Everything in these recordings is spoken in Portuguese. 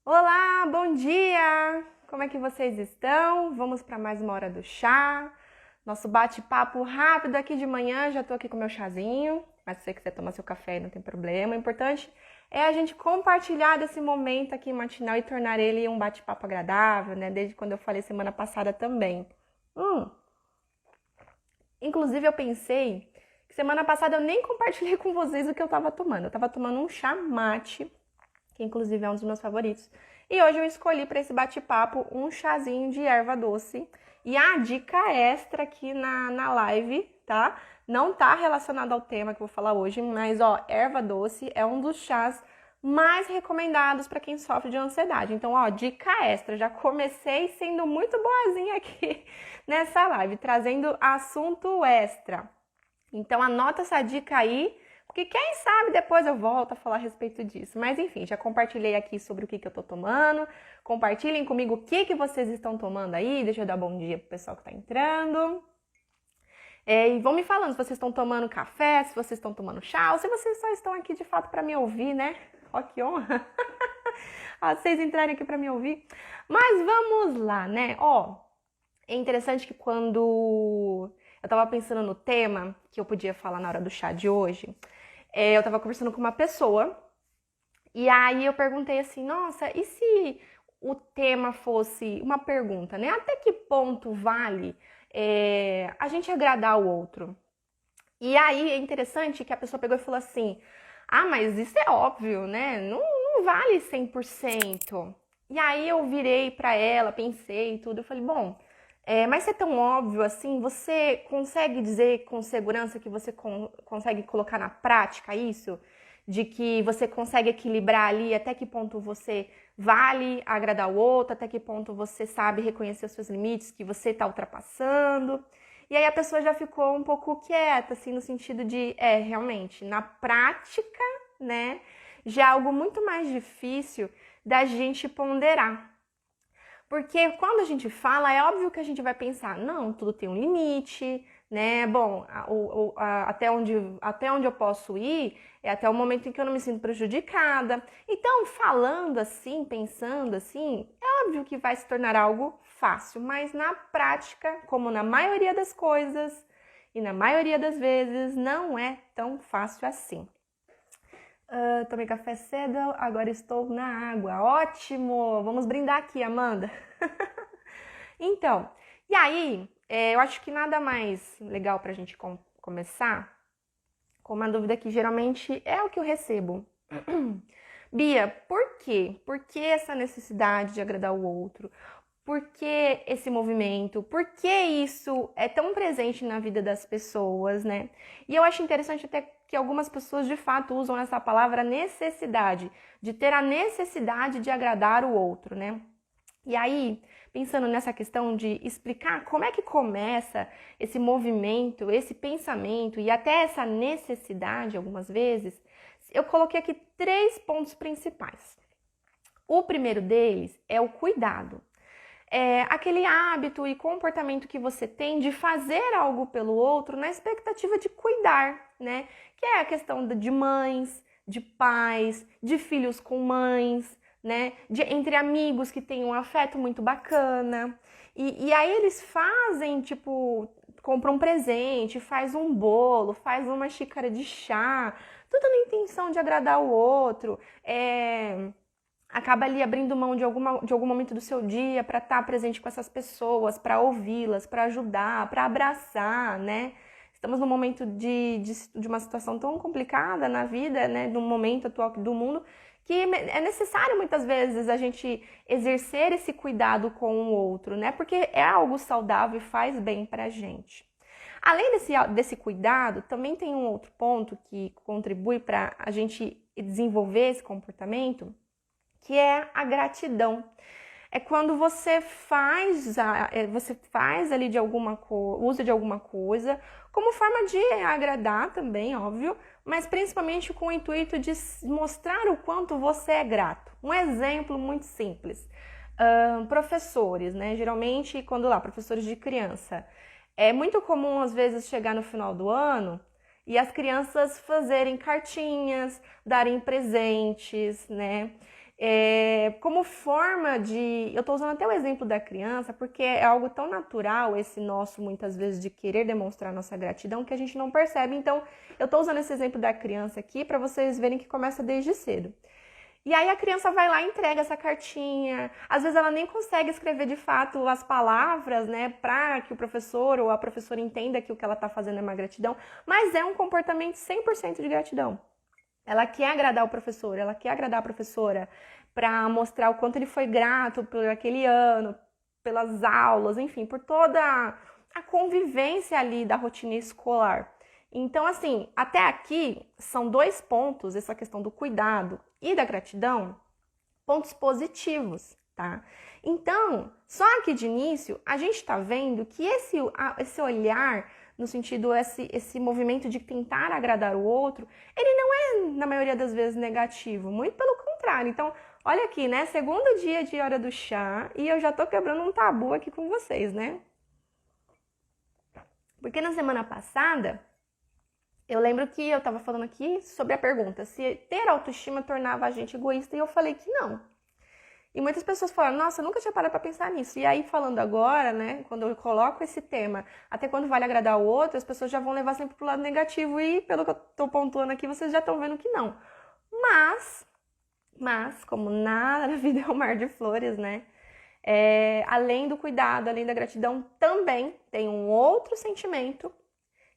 Olá, bom dia! Como é que vocês estão? Vamos para mais uma hora do chá. Nosso bate-papo rápido aqui de manhã. Já tô aqui com meu chazinho, mas se você quiser tomar seu café, não tem problema. O importante é a gente compartilhar desse momento aqui matinal e tornar ele um bate-papo agradável, né? Desde quando eu falei semana passada também. Hum, Inclusive eu pensei que semana passada eu nem compartilhei com vocês o que eu tava tomando. Eu tava tomando um chá mate, que inclusive é um dos meus favoritos. E hoje eu escolhi para esse bate-papo um chazinho de erva doce. E a dica extra aqui na live, tá? Não tá relacionado ao tema que eu vou falar hoje, mas ó, erva doce é um dos chás mais recomendados para quem sofre de ansiedade. Então, ó, dica extra, já comecei sendo muito boazinha aqui nessa live, trazendo assunto extra. Então, anota essa dica aí, porque quem sabe depois eu volto a falar a respeito disso. Mas enfim, já compartilhei aqui sobre o que eu tô tomando. Compartilhem comigo o que vocês estão tomando aí. Deixa eu dar bom dia pro pessoal que tá entrando. E vão me falando se vocês estão tomando café, se vocês estão tomando chá, ou se vocês só estão aqui de fato para me ouvir, né? Ó, que honra! Vocês entrarem aqui para me ouvir. Mas vamos lá, né? Ó, é interessante que quando eu tava pensando no tema que eu podia falar na hora do chá de hoje, eu tava conversando com uma pessoa e aí eu perguntei assim, nossa, e se o tema fosse uma pergunta, né? Até que ponto vale a gente agradar o outro? E aí é interessante que a pessoa pegou e falou assim, ah, mas isso é óbvio, né? Não vale 100%. E aí eu virei pra ela, pensei e tudo, eu falei, bom, mas se é tão óbvio assim, você consegue dizer com segurança que você consegue colocar na prática isso? De que você consegue equilibrar ali até que ponto você vale agradar o outro, até que ponto você sabe reconhecer os seus limites que você está ultrapassando. E aí a pessoa já ficou um pouco quieta, assim, no sentido de, realmente, na prática, né, já é algo muito mais difícil da gente ponderar. Porque quando a gente fala, é óbvio que a gente vai pensar, não, tudo tem um limite, né? Bom, até onde eu posso ir é até o momento em que eu não me sinto prejudicada. Então, falando assim, pensando assim, é óbvio que vai se tornar algo fácil, mas na prática, como na maioria das coisas e na maioria das vezes, não é tão fácil assim. Tomei café cedo, agora estou na água. Ótimo! Vamos brindar aqui, Amanda. Então, e aí, eu acho que nada mais legal pra gente começar com uma dúvida que geralmente é o que eu recebo. Bia, por quê? Por que essa necessidade de agradar o outro? Por que esse movimento? Por que isso é tão presente na vida das pessoas, né? E eu acho interessante até que algumas pessoas de fato usam essa palavra necessidade, de ter a necessidade de agradar o outro, né? E aí, pensando nessa questão de explicar como é que começa esse movimento, esse pensamento e até essa necessidade, algumas vezes, eu coloquei aqui 3 pontos principais. O primeiro deles é o cuidado. É aquele hábito e comportamento que você tem de fazer algo pelo outro na expectativa de cuidar, né? Que é a questão de mães, de pais, de filhos com mães, né? Entre amigos que têm um afeto muito bacana. E aí eles fazem, tipo, compram um presente, faz um bolo, faz uma xícara de chá, tudo na intenção de agradar o outro. Acaba ali abrindo mão de algum momento do seu dia para estar presente com essas pessoas, para ouvi-las, para ajudar, para abraçar, né? Estamos num momento de uma situação tão complicada na vida, né? No momento atual do mundo, que é necessário muitas vezes a gente exercer esse cuidado com o outro, né? Porque é algo saudável e faz bem pra gente. Além desse cuidado, também tem um outro ponto que contribui para a gente desenvolver esse comportamento, que é a gratidão. É quando você faz ali usa de alguma coisa, como forma de agradar também, óbvio, mas principalmente com o intuito de mostrar o quanto você é grato. Um exemplo muito simples. Professores, né? Geralmente, professores de criança. É muito comum, às vezes, chegar no final do ano e as crianças fazerem cartinhas, darem presentes, né? como forma de... Eu estou usando até o exemplo da criança, porque é algo tão natural esse nosso, muitas vezes, de querer demonstrar nossa gratidão, que a gente não percebe. Então, eu estou usando esse exemplo da criança aqui para vocês verem que começa desde cedo. E aí a criança vai lá e entrega essa cartinha. Às vezes ela nem consegue escrever de fato as palavras, né, para que o professor ou a professora entenda que o que ela está fazendo é uma gratidão, mas é um comportamento 100% de gratidão. Ela quer agradar o professor, ela quer agradar a professora para mostrar o quanto ele foi grato por aquele ano, pelas aulas, enfim, por toda a convivência ali da rotina escolar. Então, assim, até aqui são 2 pontos, essa questão do cuidado e da gratidão, pontos positivos, tá? Então, só aqui de início, a gente tá vendo que esse olhar, no sentido, esse movimento de tentar agradar o outro, ele não é, na maioria das vezes, negativo, muito pelo contrário. Então, olha aqui, né? Segundo dia de hora do chá e eu já tô quebrando um tabu aqui com vocês, né? Porque na semana passada, eu lembro que eu tava falando aqui sobre a pergunta se ter autoestima tornava a gente egoísta e eu falei que não. E muitas pessoas falaram, nossa, eu nunca tinha parado pra pensar nisso. E aí, falando agora, né, quando eu coloco esse tema, até quando vale agradar o outro, as pessoas já vão levar sempre pro lado negativo. E pelo que eu tô pontuando aqui, vocês já estão vendo que não. Mas, como nada na vida é um mar de flores, né? Além do cuidado, além da gratidão, também tem um outro sentimento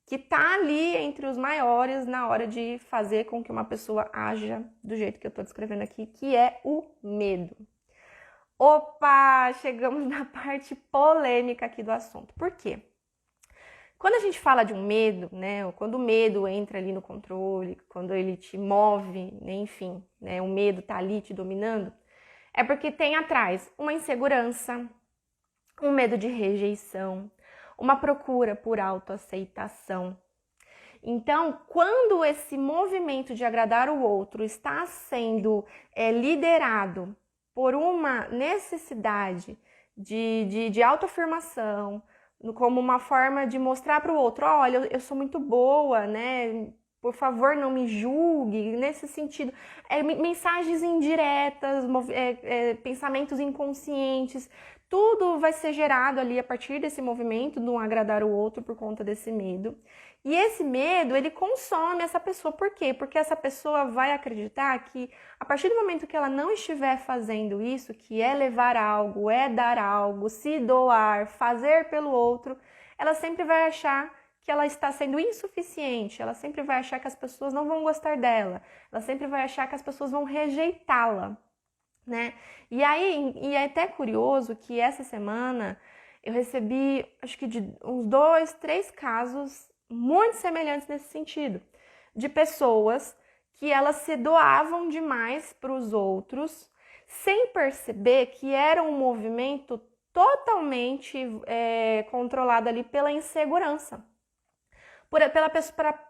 que tá ali entre os maiores na hora de fazer com que uma pessoa haja do jeito que eu tô descrevendo aqui, que é o medo. Opa, chegamos na parte polêmica aqui do assunto. Por quê? Quando a gente fala de um medo, né, quando o medo entra ali no controle, quando ele te move, né, enfim, né, o medo tá ali te dominando, é porque tem atrás uma insegurança, um medo de rejeição, uma procura por autoaceitação. Então, quando esse movimento de agradar o outro está sendo liderado por uma necessidade de autoafirmação, como uma forma de mostrar para o outro, olha, eu sou muito boa, né? Por favor, não me julgue, nesse sentido. Mensagens indiretas, pensamentos inconscientes, tudo vai ser gerado ali a partir desse movimento de um agradar o outro por conta desse medo. E esse medo, ele consome essa pessoa. Por quê? Porque essa pessoa vai acreditar que a partir do momento que ela não estiver fazendo isso, que é levar algo, é dar algo, se doar, fazer pelo outro, ela sempre vai achar que ela está sendo insuficiente, ela sempre vai achar que as pessoas não vão gostar dela, ela sempre vai achar que as pessoas vão rejeitá-la, né? E aí, e é até curioso que essa semana eu recebi, acho que de uns 2, 3 casos muito semelhantes nesse sentido, de pessoas que elas se doavam demais para os outros, sem perceber que era um movimento totalmente controlado ali pela insegurança.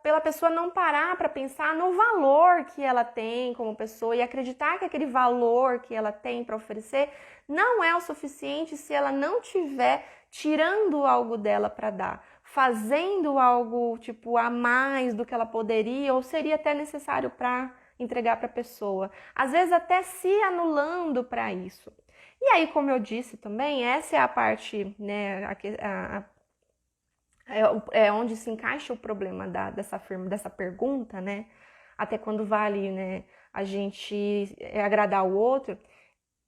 Pela pessoa não parar para pensar no valor que ela tem como pessoa e acreditar que aquele valor que ela tem para oferecer não é o suficiente se ela não tiver tirando algo dela para dar, fazendo algo tipo a mais do que ela poderia ou seria até necessário para entregar para a pessoa, às vezes até se anulando para isso. E aí, como eu disse também, essa é a parte, né, onde se encaixa o problema dessa pergunta, né? Até quando vale, né, a gente agradar o outro,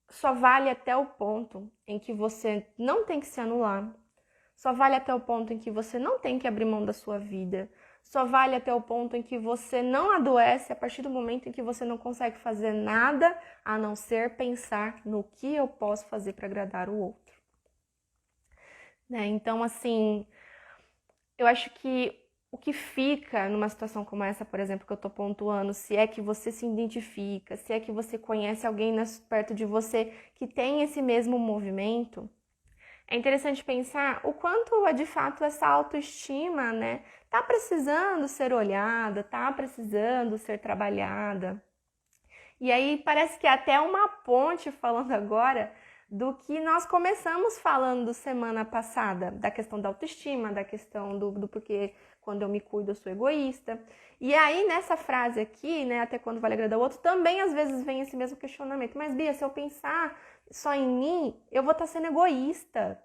só vale até o ponto em que você não tem que se anular, só vale até o ponto em que você não tem que abrir mão da sua vida, só vale até o ponto em que você não adoece a partir do momento em que você não consegue fazer nada a não ser pensar no que eu posso fazer para agradar o outro. Né? Então, assim, eu acho que o que fica numa situação como essa, por exemplo, que eu tô pontuando, se é que você se identifica, se é que você conhece alguém perto de você que tem esse mesmo movimento, é interessante pensar o quanto de fato essa autoestima, né, tá precisando ser olhada, tá precisando ser trabalhada. E aí parece que é até uma ponte, falando agora, do que nós começamos falando semana passada, da questão da autoestima, da questão do porquê quando eu me cuido eu sou egoísta. E aí nessa frase aqui, né, até quando vale agradar o outro, também às vezes vem esse mesmo questionamento. Mas Bia, se eu pensar só em mim, eu vou estar sendo egoísta.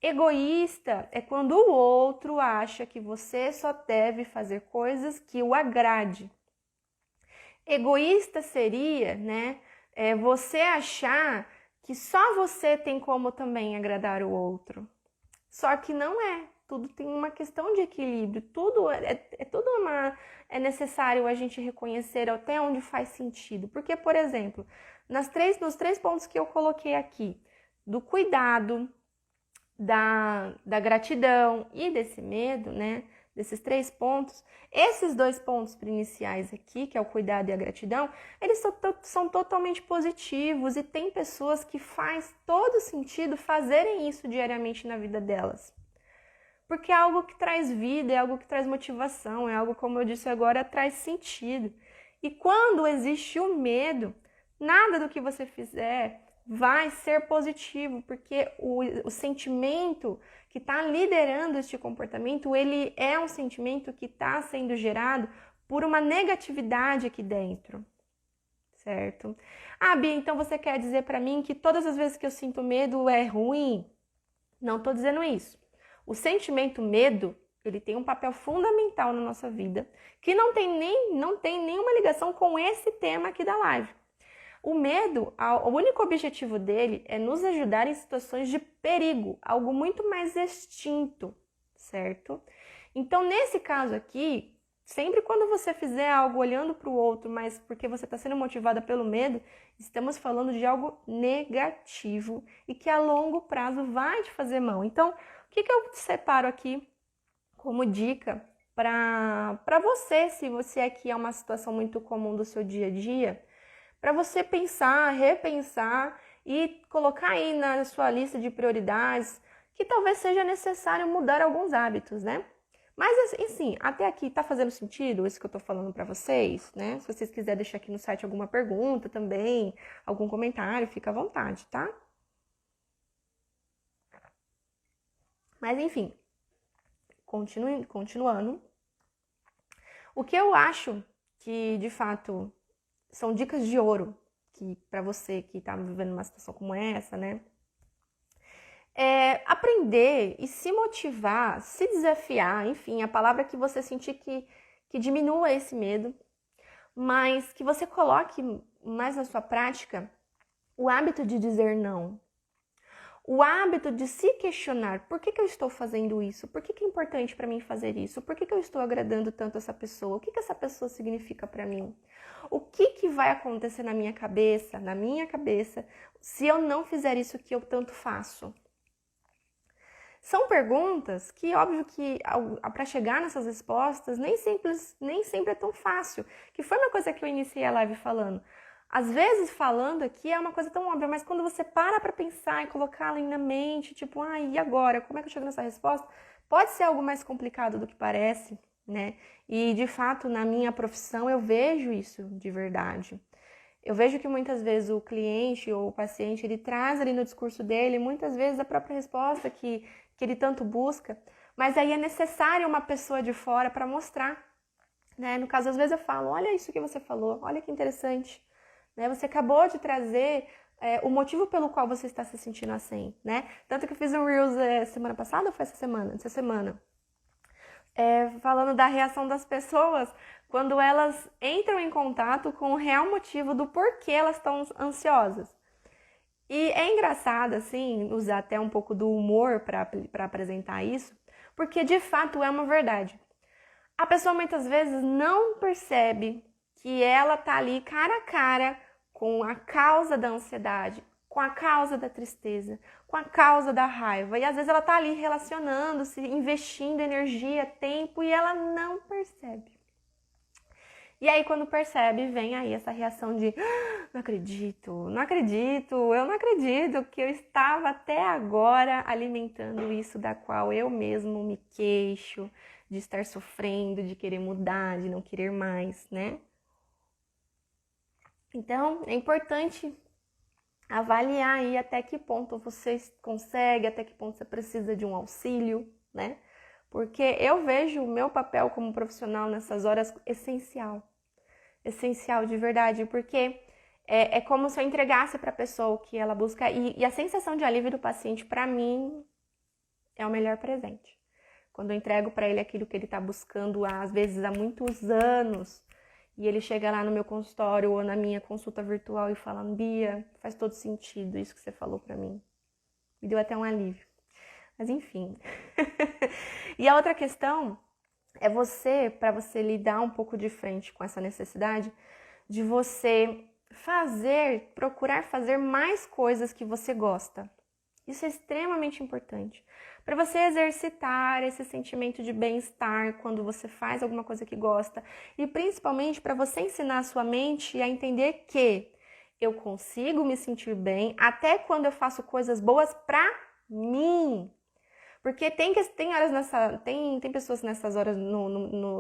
Egoísta é quando o outro acha que você só deve fazer coisas que o agrade. Egoísta seria, né, você achar que só você tem como também agradar o outro. Só que não é. Tudo tem uma questão de equilíbrio. É necessário a gente reconhecer até onde faz sentido. Porque, por exemplo, nos três pontos que eu coloquei aqui, do cuidado, da gratidão e desse medo, né? Desses 3 pontos, esses 2 pontos iniciais aqui, que é o cuidado e a gratidão, eles são totalmente positivos e tem pessoas que faz todo sentido fazerem isso diariamente na vida delas. Porque é algo que traz vida, é algo que traz motivação, é algo, como eu disse agora, traz sentido. E quando existe o medo, nada do que você fizer vai ser positivo, porque o sentimento que está liderando este comportamento, ele é um sentimento que está sendo gerado por uma negatividade aqui dentro, certo? Ah, Bia, então você quer dizer para mim que todas as vezes que eu sinto medo é ruim? Não estou dizendo isso. O sentimento medo, ele tem um papel fundamental na nossa vida, que não tem nenhuma ligação com esse tema aqui da live. O medo, o único objetivo dele é nos ajudar em situações de perigo, algo muito mais extinto, certo? Então, nesse caso aqui, sempre quando você fizer algo olhando para o outro, mas porque você está sendo motivada pelo medo, estamos falando de algo negativo e que a longo prazo vai te fazer mal. Então, o que eu te separo aqui como dica para você, se você aqui é uma situação muito comum do seu dia a dia, para você pensar, repensar e colocar aí na sua lista de prioridades que talvez seja necessário mudar alguns hábitos, né? Mas assim, até aqui tá fazendo sentido isso que eu tô falando para vocês, né? Se vocês quiserem deixar aqui no site alguma pergunta também, algum comentário, fica à vontade, tá? Mas enfim, continuando. O que eu acho que, de fato, são dicas de ouro que para você que está vivendo uma situação como essa, né? É aprender e se motivar, se desafiar, enfim, a palavra que você sentir que diminua esse medo, mas que você coloque mais na sua prática o hábito de dizer não. O hábito de se questionar, por que eu estou fazendo isso? Por que é importante para mim fazer isso? Por que eu estou agradando tanto essa pessoa? O que essa pessoa significa para mim? O que vai acontecer na minha cabeça, se eu não fizer isso que eu tanto faço? São perguntas que, óbvio que para chegar nessas respostas, nem sempre é tão fácil. Que foi uma coisa que eu iniciei a live falando. Às vezes, falando aqui é uma coisa tão óbvia, mas quando você para pensar e colocá-la na mente, tipo, e agora? Como é que eu chego nessa resposta? Pode ser algo mais complicado do que parece, né? E, de fato, na minha profissão, eu vejo isso de verdade. Eu vejo que muitas vezes o cliente ou o paciente, ele traz ali no discurso dele, muitas vezes a própria resposta que ele tanto busca, mas aí é necessário uma pessoa de fora para mostrar, né? No caso, às vezes eu falo, olha isso que você falou, olha que interessante, né? Você acabou de trazer o motivo pelo qual você está se sentindo assim, né? Tanto que eu fiz um Reels semana passada ou foi essa semana? Essa semana. Falando da reação das pessoas quando elas entram em contato com o real motivo do porquê elas estão ansiosas. E é engraçado, assim, usar até um pouco do humor para apresentar isso, porque de fato é uma verdade. A pessoa muitas vezes não percebe que ela tá ali cara a cara com a causa da ansiedade, com a causa da tristeza, com a causa da raiva. E às vezes ela tá ali relacionando-se, investindo energia, tempo, e ela não percebe. E aí, quando percebe, vem aí essa reação de não acredito, eu não acredito que eu estava até agora alimentando isso da qual eu mesmo me queixo, de estar sofrendo, de querer mudar, de não querer mais, né? Então, é importante avaliar aí até que ponto você consegue, até que ponto você precisa de um auxílio, né? Porque eu vejo o meu papel como profissional nessas horas essencial. Essencial de verdade, porque é como se eu entregasse para a pessoa o que ela busca. E a sensação de alívio do paciente, para mim, é o melhor presente. Quando eu entrego para ele aquilo que ele está buscando, às vezes há muitos anos, e ele chega lá no meu consultório ou na minha consulta virtual e fala: Bia, faz todo sentido isso que você falou para mim. Me deu até um alívio. Mas enfim. E a outra questão é para você lidar um pouco de frente com essa necessidade de você procurar fazer mais coisas que você gosta. Isso é extremamente importante. Para você exercitar esse sentimento de bem-estar quando você faz alguma coisa que gosta. E principalmente para você ensinar a sua mente a entender que eu consigo me sentir bem até quando eu faço coisas boas para mim. Porque tem pessoas nessas horas,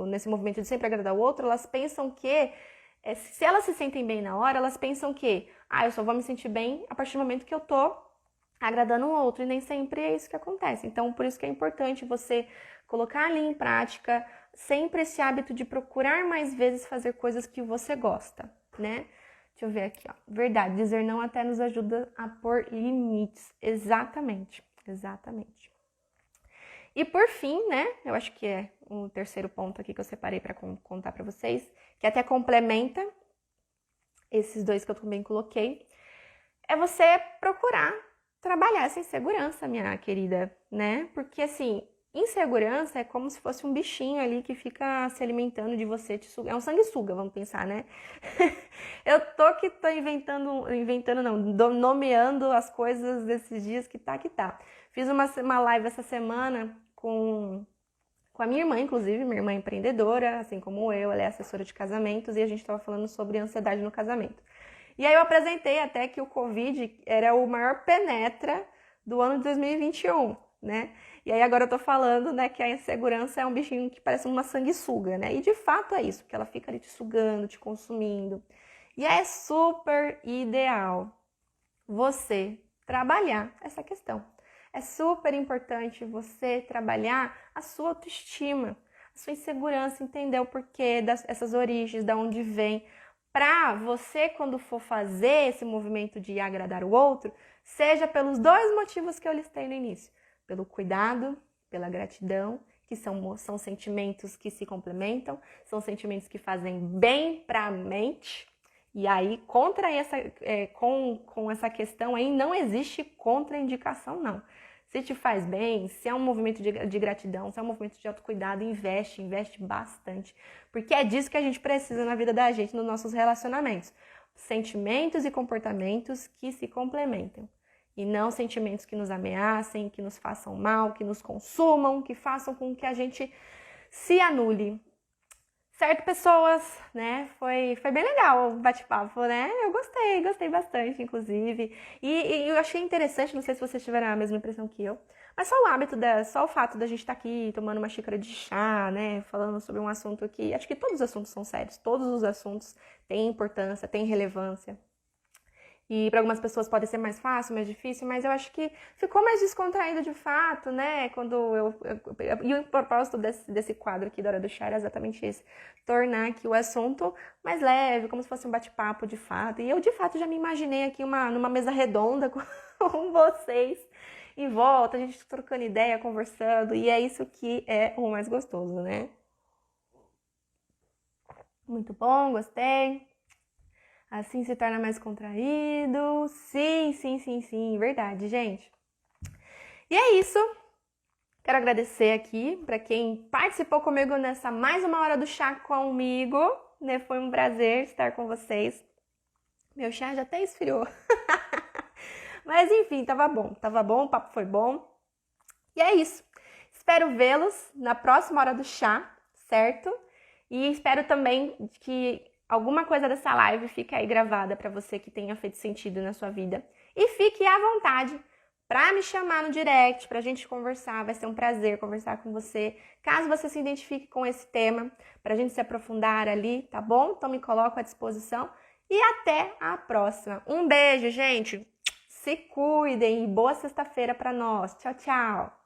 nesse movimento de sempre agradar o outro, elas pensam que, se elas se sentem bem na hora, elas pensam que, eu só vou me sentir bem a partir do momento que eu tô agradando o outro, e nem sempre é isso que acontece. Então, por isso que é importante você colocar ali em prática sempre esse hábito de procurar mais vezes fazer coisas que você gosta, né? Deixa eu ver aqui, ó. Verdade, dizer não até nos ajuda a pôr limites. Exatamente. E por fim, né, eu acho que é o terceiro ponto aqui que eu separei para contar para vocês, que até complementa esses dois que eu também coloquei, é você procurar trabalhar essa insegurança, minha querida, né? Porque assim, insegurança é como se fosse um bichinho ali que fica se alimentando de você, te suga. É um sanguessuga, vamos pensar, né? Eu tô inventando não, nomeando as coisas desses dias que tá. Fiz uma live essa semana com a minha irmã, inclusive, minha irmã é empreendedora, assim como eu, ela é assessora de casamentos, e a gente estava falando sobre ansiedade no casamento. E aí eu apresentei até que o Covid era o maior penetra do ano de 2021, né? E aí agora eu tô falando, né, que a insegurança é um bichinho que parece uma sanguessuga, né? E de fato é isso, porque ela fica ali te sugando, te consumindo. E é super ideal você trabalhar essa questão. É super importante você trabalhar a sua autoestima, a sua insegurança, entender o porquê dessas origens, de onde vem, para você, quando for fazer esse movimento de agradar o outro, seja pelos dois motivos que eu listei no início. Pelo cuidado, pela gratidão, que são sentimentos que se complementam, são sentimentos que fazem bem para a mente. E aí, com essa questão aí, não existe contraindicação, não. Se te faz bem, se é um movimento de gratidão, se é um movimento de autocuidado, investe bastante. Porque é disso que a gente precisa na vida da gente, nos nossos relacionamentos. Sentimentos e comportamentos que se complementam. E não sentimentos que nos ameacem, que nos façam mal, que nos consumam, que façam com que a gente se anule. Certo, pessoas, né? Foi bem legal o bate-papo, né? Eu gostei bastante, inclusive. E eu achei interessante, não sei se vocês tiveram a mesma impressão que eu, mas só o fato da gente estar aqui tomando uma xícara de chá, né? Falando sobre um assunto aqui. Acho que todos os assuntos são sérios, todos os assuntos têm importância, têm relevância. E para algumas pessoas pode ser mais fácil, mais difícil, mas eu acho que ficou mais descontraído de fato, né? E o propósito desse quadro aqui da Hora do Chá era exatamente esse: tornar aqui o assunto mais leve, como se fosse um bate-papo de fato. E eu, de fato, já me imaginei aqui numa mesa redonda com vocês em volta, a gente trocando ideia, conversando, e é isso que é o mais gostoso, né? Muito bom, gostei. Assim se torna mais contraído. Sim, verdade, gente. E é isso. Quero agradecer aqui para quem participou comigo nessa mais uma hora do chá comigo, né? Foi um prazer estar com vocês. Meu chá já até esfriou. Mas enfim, tava bom, o papo foi bom. E é isso. Espero vê-los na próxima hora do chá, certo? E espero também que alguma coisa dessa live fique aí gravada para você que tenha feito sentido na sua vida. E fique à vontade para me chamar no direct, pra gente conversar. Vai ser um prazer conversar com você. Caso você se identifique com esse tema, pra gente se aprofundar ali, tá bom? Então me coloco à disposição. E até a próxima. Um beijo, gente! Se cuidem e boa sexta-feira para nós. Tchau, tchau!